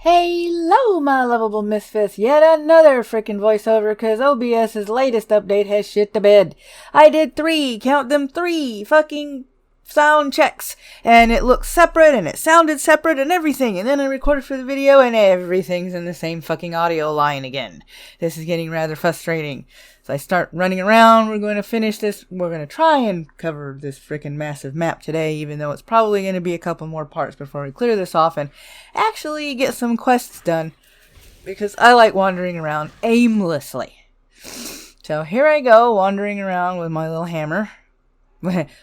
Hello, my lovable misfits. Yet another frickin' voiceover, cause OBS's latest update has shit to bed. I did 3, count them 3 fucking sound checks, and it looked separate, and it sounded separate, and everything, and then I recorded for the video, and everything's in the same fucking audio line again. This is getting rather frustrating. So I start running around. We're going to finish this. We're going to try and cover this freaking massive map today, even though it's probably going to be a couple more parts before we clear this off and actually get some quests done, because I like wandering around aimlessly. So here I go, wandering around with my little hammer.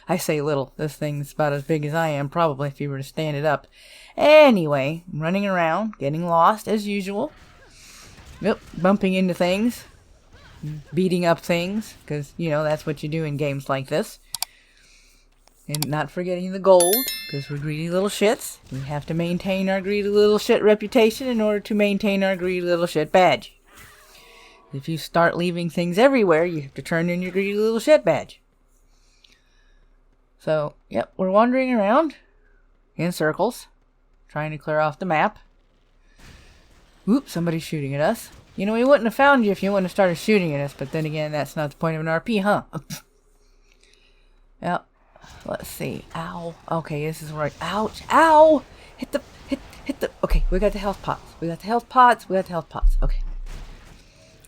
I say little. This thing's about as big as I am, probably, if you were to stand it up. Anyway, running around, getting lost as usual. Yep, bumping into things. Beating up things, because, you know, that's what you do in games like this. And not forgetting the gold, because we're greedy little shits. We have to maintain our greedy little shit reputation in order to maintain our greedy little shit badge. If you start leaving things everywhere, you have to turn in your greedy little shit badge. So, yep, we're wandering around in circles, trying to clear off the map. Oops, somebody's shooting at us. You know, we wouldn't have found you if you wouldn't have started shooting at us, but then again, that's not the point of an RP, huh? Yep. Let's see. Ow. Okay, this is right. Ouch. Ow! Hit the... Okay, we got the health pots. We got the health pots. Okay.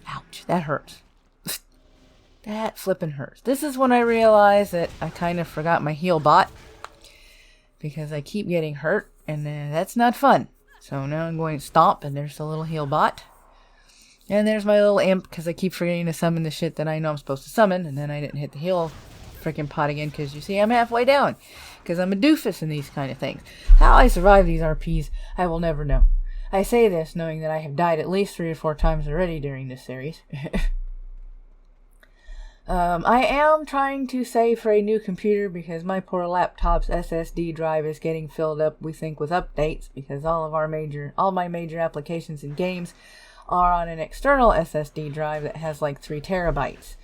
Ouch. That hurts. That flippin' hurts. This is when I realized that I kind of forgot my heal bot, because I keep getting hurt, and that's not fun. So now I'm going to stomp, and there's the little heal bot. And there's my little imp, because I keep forgetting to summon the shit that I know I'm supposed to summon, and then I didn't hit the heal freaking pot again, because you see I'm halfway down, because I'm a doofus in these kind of things. How I survive these RPs, I will never know. I say this knowing that I have died at least 3 or 4 times already during this series. I am trying to save for a new computer, because my poor laptop's SSD drive is getting filled up, we think, with updates, because all my major applications and games are on an external SSD drive that has like 3 terabytes.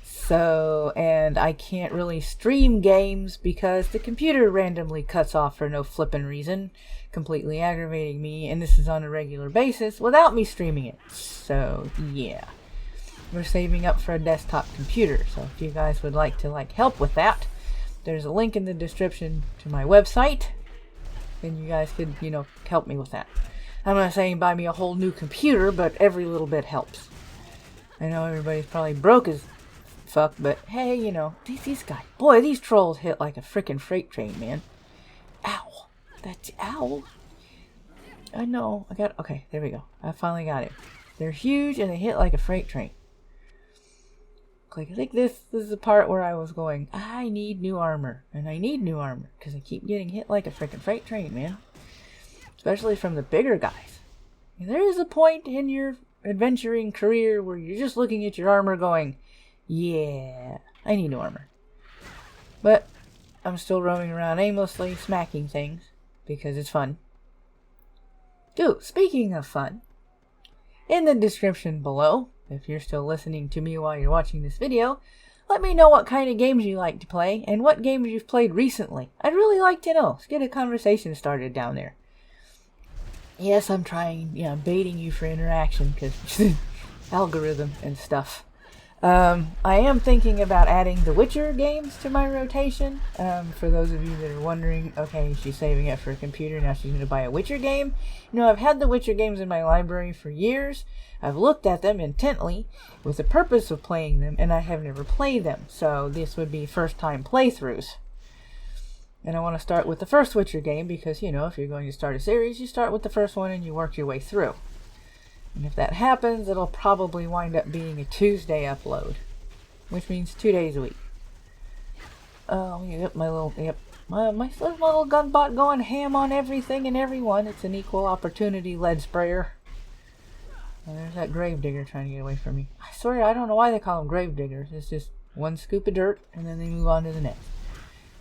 So, and I can't really stream games because the computer randomly cuts off for no flippin' reason, completely aggravating me, and this is on a regular basis without me streaming it. So, yeah. We're saving up for a desktop computer, so if you guys would like to help with that, there's a link in the description to my website, and you guys could, help me with that. I'm not saying buy me a whole new computer, but every little bit helps. I know everybody's probably broke as fuck, but hey, these guys, boy, these trolls hit like a frickin' freight train, man. Ow. Ow. I know. Okay, there we go. I finally got it. They're huge and they hit like a freight train. I think this is the part where I was going, I need new armor. And I need new armor, because I keep getting hit like a frickin' freight train, man. Especially from the bigger guys. And there is a point in your adventuring career where you're just looking at your armor going, yeah, I need new armor. But I'm still roaming around aimlessly, smacking things, because it's fun. Dude, speaking of fun, in the description below, if you're still listening to me while you're watching this video, let me know what kind of games you like to play, and what games you've played recently. I'd really like to know. Let's get a conversation started down there. Yes, I'm trying, baiting you for interaction, because algorithm and stuff. I am thinking about adding the Witcher games to my rotation. For those of you that are wondering, okay, she's saving it for a computer, now she's going to buy a Witcher game. I've had the Witcher games in my library for years. I've looked at them intently with the purpose of playing them, and I have never played them. So this would be first-time playthroughs. And I want to start with the first Witcher game because, if you're going to start a series, you start with the first one and you work your way through. And if that happens, it'll probably wind up being a Tuesday upload, which means 2 days a week. Oh, yep, my little gun bot going ham on everything and everyone. It's an equal opportunity lead sprayer. And there's that gravedigger trying to get away from me. I swear, I don't know why they call them gravediggers. It's just one scoop of dirt and then they move on to the next.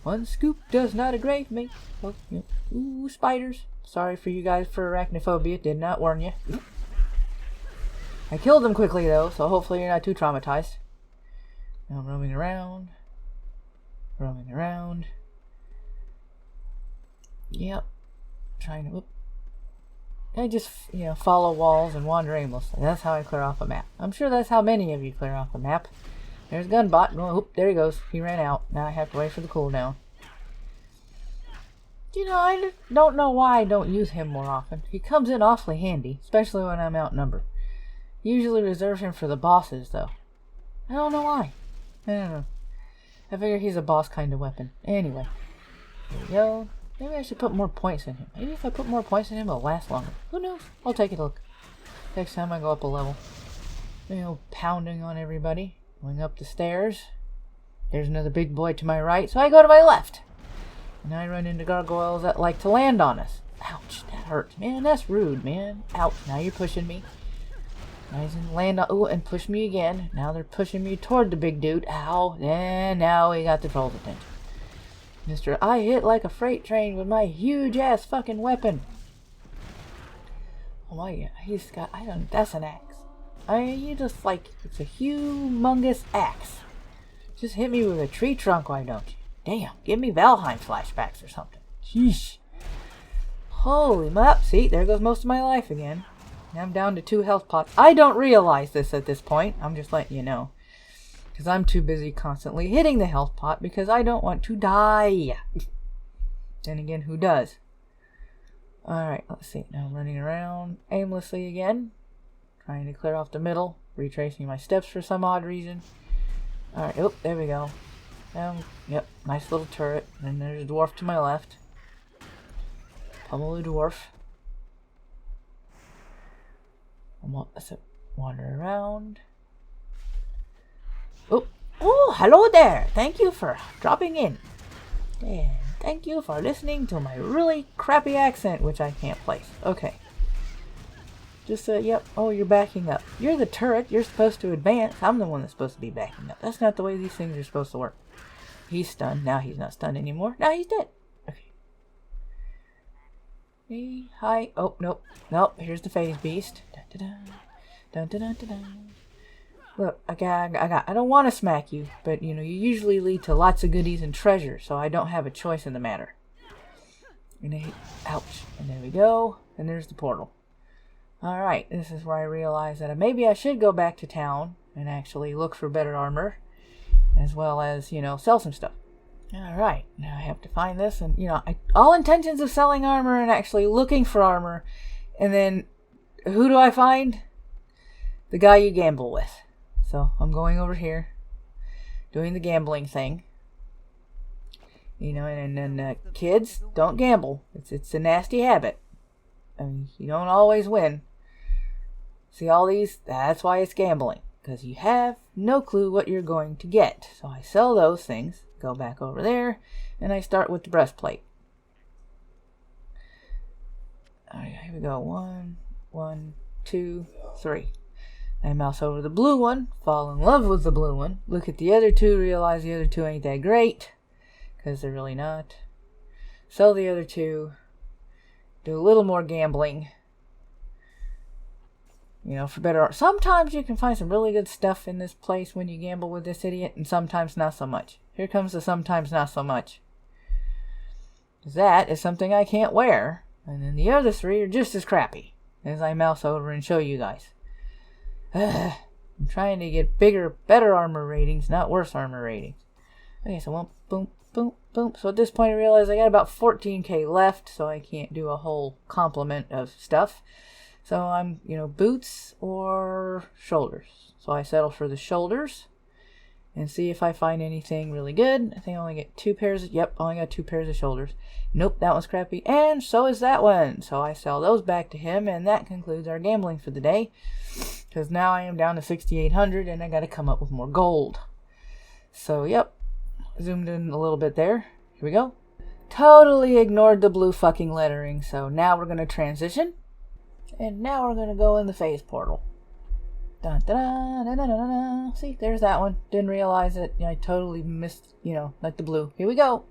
One scoop does not a grave make. Oh, yeah. Ooh, spiders. Sorry for you guys for arachnophobia. Did not warn you. I killed them quickly though, so hopefully you're not too traumatized. Now I'm roaming around. Yep. Trying to... I just, follow walls and wander aimlessly. That's how I clear off a map. I'm sure that's how many of you clear off a map. There's Gunbot. Oh, oop, there he goes. He ran out. Now I have to wait for the cooldown. I don't know why I don't use him more often. He comes in awfully handy, especially when I'm outnumbered. Usually reserve him for the bosses, though. I don't know why. I don't know. I figure he's a boss kind of weapon. Anyway. Here we go. Maybe I should put more points in him. Maybe if I put more points in him, it'll last longer. Who knows? I'll take a look. Next time I go up a level. Pounding on everybody. Going up the stairs. There's another big boy to my right, so I go to my left. And I run into gargoyles that like to land on us. Ouch, that hurts. Man, that's rude, man. Ouch, now you're pushing me. Guys, and land on, ooh, and push me again. Now they're pushing me toward the big dude. Ow, and now we got the troll's attention. Mr. I hit like a freight train with my huge ass fucking weapon. Oh my god, he's got, that's an axe. You just like, it's a humongous axe. Just hit me with a tree trunk, why don't you? Damn, give me Valheim flashbacks or something. Sheesh. Holy map, see, there goes most of my life again. I'm down to 2 health pots. I don't realize this at this point. I'm just letting you know. Because I'm too busy constantly hitting the health pot because I don't want to die. Then again, who does? Alright, let's see. Now I'm running around aimlessly again. Trying to clear off the middle. Retracing my steps for some odd reason. Alright, oh, there we go. Yep, nice little turret. And there's a dwarf to my left. Pummel the dwarf. Let's wander around. Oh, hello there. Thank you for dropping in. And thank you for listening to my really crappy accent, which I can't place. Okay. Just, yep. Oh, you're backing up. You're the turret. You're supposed to advance. I'm the one that's supposed to be backing up. That's not the way these things are supposed to work. He's stunned. Now he's not stunned anymore. Now he's dead. Okay. Hey, hi. Oh, nope. Nope. Here's the phase beast. Dun, dun, dun, dun, dun, dun. Look, I don't want to smack you, but you usually lead to lots of goodies and treasure, so I don't have a choice in the matter. Ouch. And there we go. And there's the portal. Alright, this is where I realize that maybe I should go back to town and actually look for better armor, as well as, sell some stuff. Alright, now I have to find this, and, all intentions of selling armor and actually looking for armor, and then, who do I find? The guy you gamble with. So, I'm going over here, doing the gambling thing. And then, kids, don't gamble. It's a nasty habit. I mean, you don't always win. See all these? That's why it's gambling. Because you have no clue what you're going to get. So I sell those things, go back over there, and I start with the breastplate. Alright, here we go. 1, 2, 3. I mouse over the blue one, fall in love with the blue one, look at the other two, realize the other two ain't that great, because they're really not. Sell the other two, do a little more gambling, for better. Sometimes you can find some really good stuff in this place when you gamble with this idiot, and sometimes not so much. Here comes the sometimes not so much. That is something I can't wear, and then the other 3 are just as crappy, as I mouse over and show you guys. I'm trying to get better armor ratings, not worse armor ratings. Okay, so boom, boom, boom. So at this point I realize I got about 14k left, so I can't do a whole complement of stuff. So I'm, boots or shoulders. So I settle for the shoulders and see if I find anything really good. I think I only get 2 pairs. Yep, only got 2 pairs of shoulders. Nope, that one's crappy. And so is that one. So I sell those back to him, and that concludes our gambling for the day. Because now I am down to 6,800, and I got to come up with more gold. So, yep. Zoomed in a little bit there. Here we go. Totally ignored the blue fucking lettering. So now we're going to transition. And now we're going to go in the phase portal. Dun, dun, dun, dun, dun, dun, dun. See, there's that one. Didn't realize it. I totally missed, like the blue. Here we go.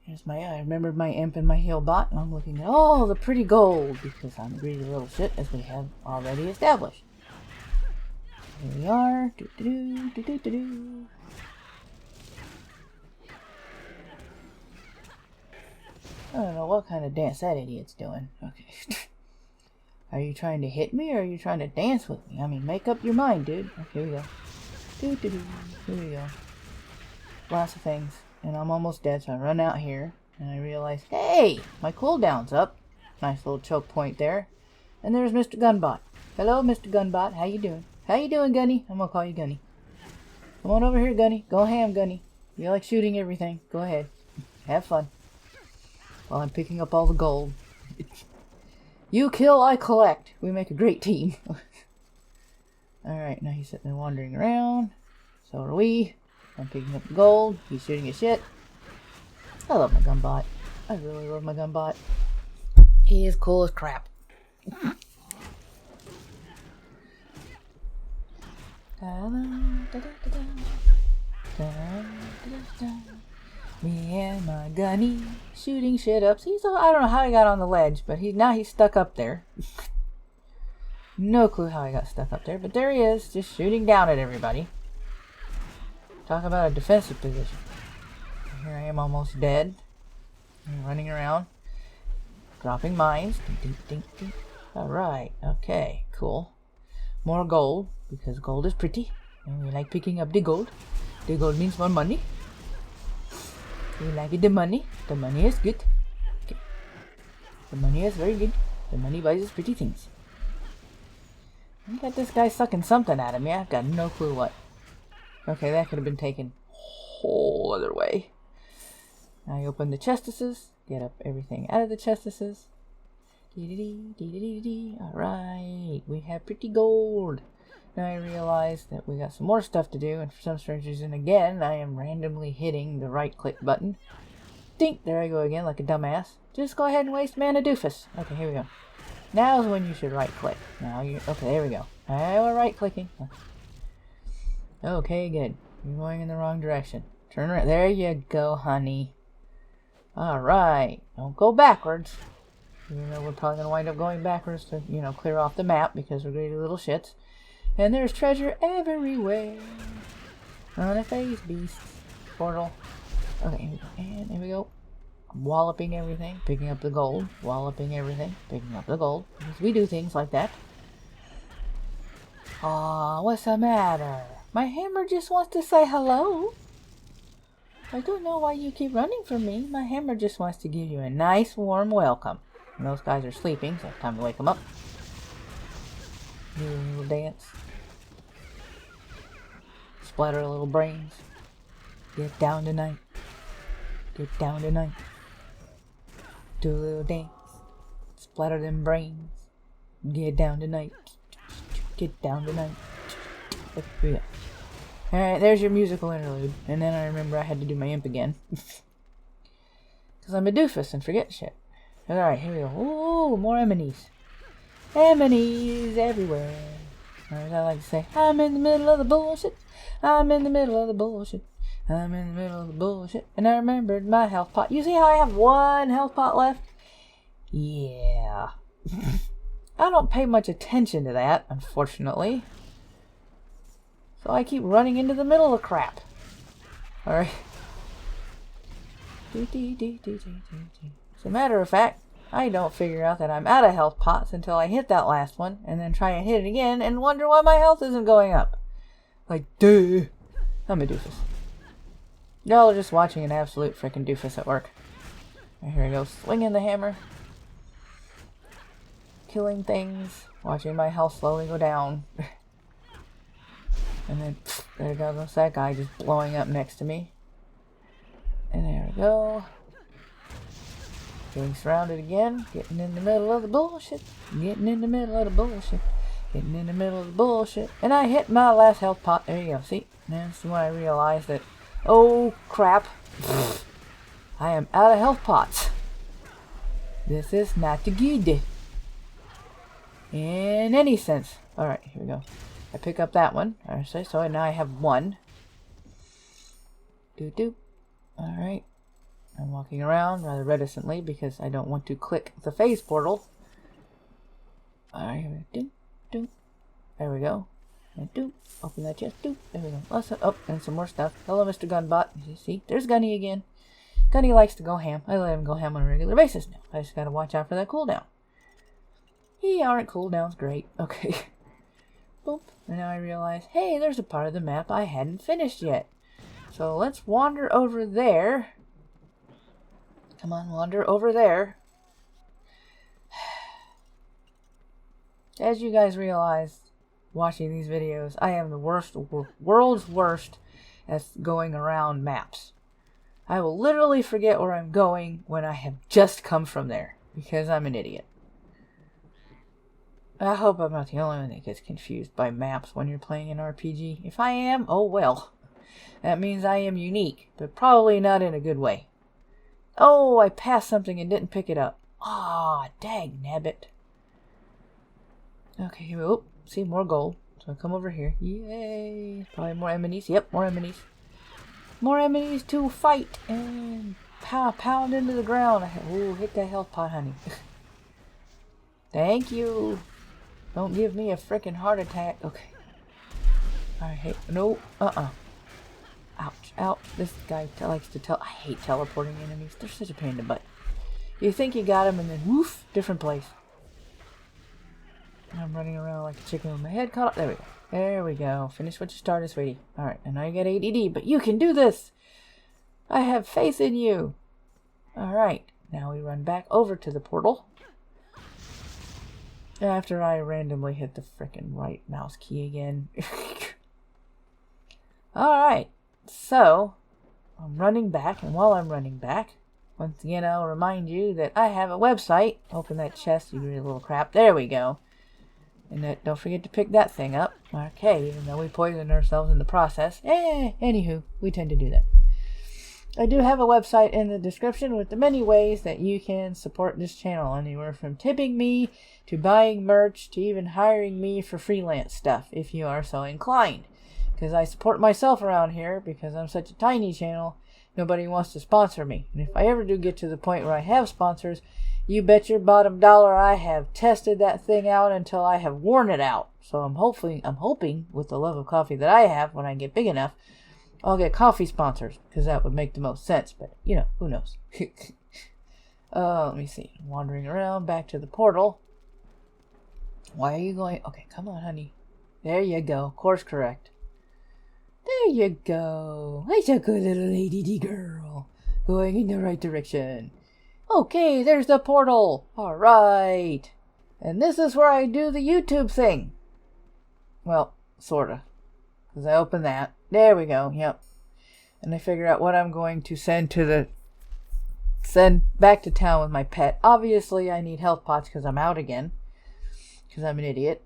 Here's I remembered my imp and my heal bot, and I'm looking at all the pretty gold, because I'm a greedy little shit, as we have already established. Here we are. Do-do-do, do-do-do-do. I don't know what kind of dance that idiot's doing. Okay. Are you trying to hit me or are you trying to dance with me? I mean, make up your mind, dude. Okay, here we go. Doo-doo-doo. Here we go. Lots of things. And I'm almost dead, so I run out here. And I realize, hey, my cooldown's up. Nice little choke point there. And there's Mr. Gunbot. Hello, Mr. Gunbot. How you doing? How you doing, Gunny? I'm gonna call you Gunny. Come on over here, Gunny. Go ham, Gunny. You like shooting everything. Go ahead. Have fun. While I'm picking up all the gold. You kill, I collect. We make a great team. Alright, now he's sitting there wandering around. So are we. I'm picking up the gold. He's shooting his shit. I love my Gunbot. I really love my Gunbot. He is cool as crap. Me and my Gunny shooting shit up. See, so I don't know how he got on the ledge, but now he's stuck up there. No clue how he got stuck up there, but there he is, just shooting down at everybody. Talk about a defensive position. Here I am, almost dead. I'm running around, dropping mines. Ding, ding, ding. All right, okay, cool. More gold, because gold is pretty, and we like picking up the gold. The gold means more money. We like the money. The money is good. Okay. The money is very good. The money buys us pretty things. I got this guy sucking something out of me. I've got no clue what. Okay, that could have been taken a whole other way. I open the chestesses. Get up everything out of the chestesses. Alright, we have pretty gold. Now I realize that we got some more stuff to do, and for some strange reason, again, I am randomly hitting the right click button. Dink! There I go again, like a dumbass. Just go ahead and waste mana doofus. Okay, here we go. Now's when you should right click. Okay, there we go. Now we're right clicking. Okay, good. You're going in the wrong direction. Turn around. There you go, honey. Alright. Don't go backwards. Even though we're probably going to wind up going backwards to, clear off the map because we're greedy little shits. And there's treasure everywhere. On a phase beast. Portal. Okay, and here we go. I'm walloping everything, picking up the gold. Walloping everything, picking up the gold. Because we do things like that. Aw, what's the matter? My hammer just wants to say hello. I don't know why you keep running from me. My hammer just wants to give you a nice warm welcome. And those guys are sleeping, so it's time to wake them up. Do a little dance. Splatter a little brains. Get down tonight. Get down tonight. Do a little dance. Splatter them brains. Get down tonight. Get down tonight. Here we go. Alright, there's your musical interlude. And then I remember I had to do my imp again. Because I'm a doofus and forget shit. Alright, here we go. Ooh, more enemies. Enemies everywhere. Or as I like to say, I'm in the middle of the bullshit. I'm in the middle of the bullshit. I'm in the middle of the bullshit. And I remembered my health pot. You see how I have one health pot left? Yeah. I don't pay much attention to that, unfortunately. So I keep running into the middle of crap. Alright. As a matter of fact, I don't figure out that I'm out of health pots until I hit that last one, and then try and hit it again, and wonder why my health isn't going up. Like, duh. I'm a doofus. Y'all are just watching an absolute freaking doofus at work. Right, here I go, swinging the hammer. Killing things. Watching my health slowly go down. And then, there goes that guy just blowing up next to me. And there we go. Getting surrounded again. Getting in the middle of the bullshit. Getting in the middle of the bullshit. Getting in the middle of the bullshit. And I hit my last health pot. There you go. See? That's when I realized that, oh crap. I am out of health pots. This is not good. In any sense. Alright, here we go. I pick up that one. Alright, so now I have one. Doo-doo. Alright. I'm walking around rather reticently because I don't want to click the phase portal. Alright, doo, doo. There we go. And doo. Open that chest. Doo. There we go. Oh, and some more stuff. Hello, Mr. Gunbot. You see? There's Gunny again. Gunny likes to go ham. I let him go ham on a regular basis now. I just gotta watch out for that cooldown. Aren't cooldowns great? Okay. Boop. And now I realize, hey, there's a part of the map I hadn't finished yet. So let's wander over there. Come on, wander over there. As you guys realize, watching these videos, I am the world's worst at going around maps. I will literally forget where I'm going when I have just come from there, because I'm an idiot. I hope I'm not the only one that gets confused by maps when you're playing an RPG. If I am, oh well. That means I am unique, but probably not in a good way. Oh, I passed something and didn't pick it up. Ah, dag nabbit. Okay, oh, see, more gold. So I come over here. Yay. Probably more enemies. Yep, more enemies. More enemies to fight and pound into the ground. Oh, hit that health pot, honey. Thank you. Don't give me a freaking heart attack. Okay. Alright, no, Ouch, ouch. This guy likes to I hate teleporting enemies. They're such a pain in the butt. You think you got him and then woof, different place. And I'm running around like a chicken with my head cut off. There we go. There we go. Finish what you started, sweetie. Alright, I know you got ADD, but you can do this. I have faith in you. Alright, now we run back over to the portal. After I randomly hit the frickin' right mouse key again. Alright, so I'm running back, and while I'm running back, once again I'll remind you that I have a website. Open that chest, you little crap. There we go. And don't forget to pick that thing up. Okay, even though we poisoned ourselves in the process. Anywho, we tend to do that. I do have a website in the description with the many ways that you can support this channel. Anywhere from tipping me, to buying merch, to even hiring me for freelance stuff, if you are so inclined. Because I support myself around here, because I'm such a tiny channel, nobody wants to sponsor me. And if I ever do get to the point where I have sponsors, you bet your bottom dollar I have tested that thing out until I have worn it out. So I'm hoping, with the love of coffee that I have, when I get big enough, I'll get coffee sponsors, because that would make the most sense, but, you know, who knows. Let me see. Wandering around, back to the portal. Why are you going? Okay, come on, honey. There you go. Course correct. There you go. That's a good little ADD girl. Going in the right direction. Okay, there's the portal. Alright. And this is where I do the YouTube thing. Well, sorta. Because I open that. There we go. Yep. And I figure out what I'm going to send back to town with my pet. Obviously, I need health pots because I'm out again. Because I'm an idiot.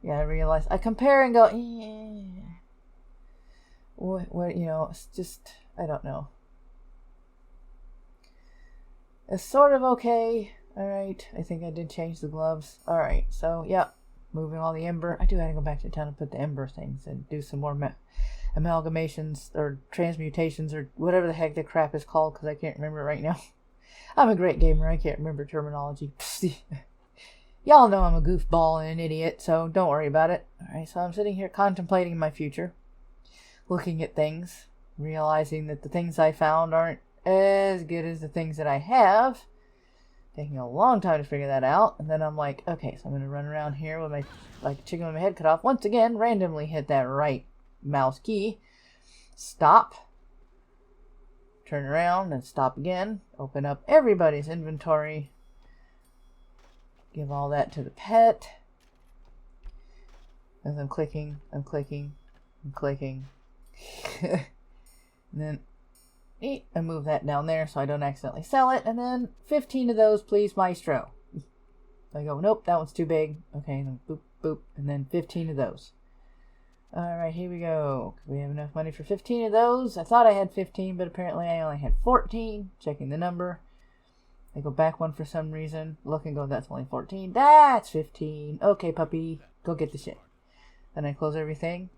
Yeah, I realize. I compare and go, what, you know, it's just, I don't know. It's sort of okay. Alright. I think I did change the gloves. Alright. So, yeah. Moving all the ember. I do have to go back to town and put the ember things and do some more amalgamations or transmutations or whatever the heck the crap is called, because I can't remember it right now. I'm a great gamer. I can't remember terminology. Y'all know I'm a goofball and an idiot, so don't worry about it. Alright, so I'm sitting here contemplating my future. Looking at things. Realizing that the things I found aren't as good as the things that I have. Taking a long time to figure that out. And then I'm like, okay, so I'm going to run around here with my, like chicken with my head cut off. Once again, randomly hit that right mouse key. Stop. Turn around and stop again. Open up everybody's inventory. Give all that to the pet. As I'm clicking. And then I move that down there so I don't accidentally sell it. And then 15 of those, please, Maestro. I go, nope, that one's too big. Okay, then boop, boop. And then 15 of those. Alright, here we go. We have enough money for 15 of those. I thought I had 15, but apparently I only had 14. Checking the number. I go back one for some reason. Look and go, that's only 14. That's 15. Okay, puppy. Go get the shit. Then I close everything.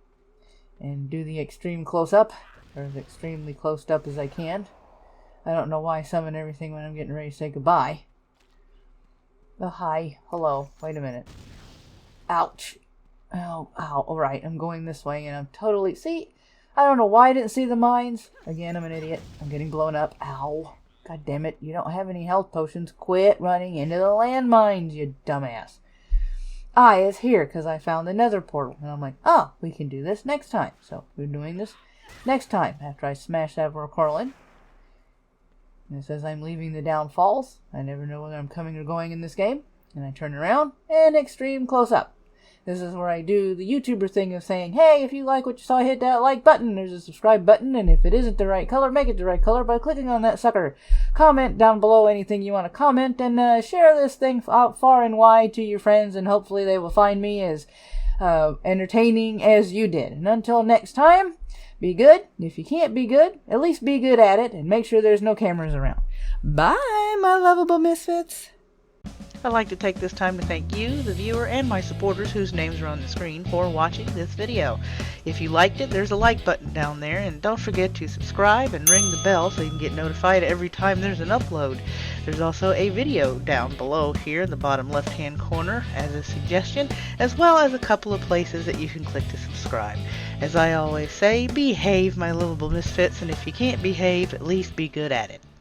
And do the extreme close-up. Or as extremely close up as I can. I don't know why I summon everything when I'm getting ready to say goodbye. Oh, hi. Hello. Wait a minute. Ouch. Oh, ow. Alright, I'm going this way and I'm totally... See? I don't know why I didn't see the mines. Again, I'm an idiot. I'm getting blown up. Ow. God damn it. You don't have any health potions. Quit running into the landmines, you dumbass. I is here because I found the nether portal. And I'm like, oh, we can do this next time. So we're doing this next time after I smash that Corlin. And it says I'm leaving the downfalls. I never know whether I'm coming or going in this game. And I turn around and extreme close up. This is where I do the YouTuber thing of saying, hey, if you like what you saw, hit that like button. There's a subscribe button, and if it isn't the right color, make it the right color by clicking on that sucker. Comment down below anything you want to comment, and share this thing out far and wide to your friends, and hopefully they will find me as entertaining as you did. And until next time, be good. If you can't be good, at least be good at it, and make sure there's no cameras around. Bye, my lovable misfits. I'd like to take this time to thank you, the viewer, and my supporters whose names are on the screen for watching this video. If you liked it, there's a like button down there, and don't forget to subscribe and ring the bell so you can get notified every time there's an upload. There's also a video down below here in the bottom left hand corner as a suggestion, as well as a couple of places that you can click to subscribe. As I always say, behave, my lovable misfits, and if you can't behave, at least be good at it.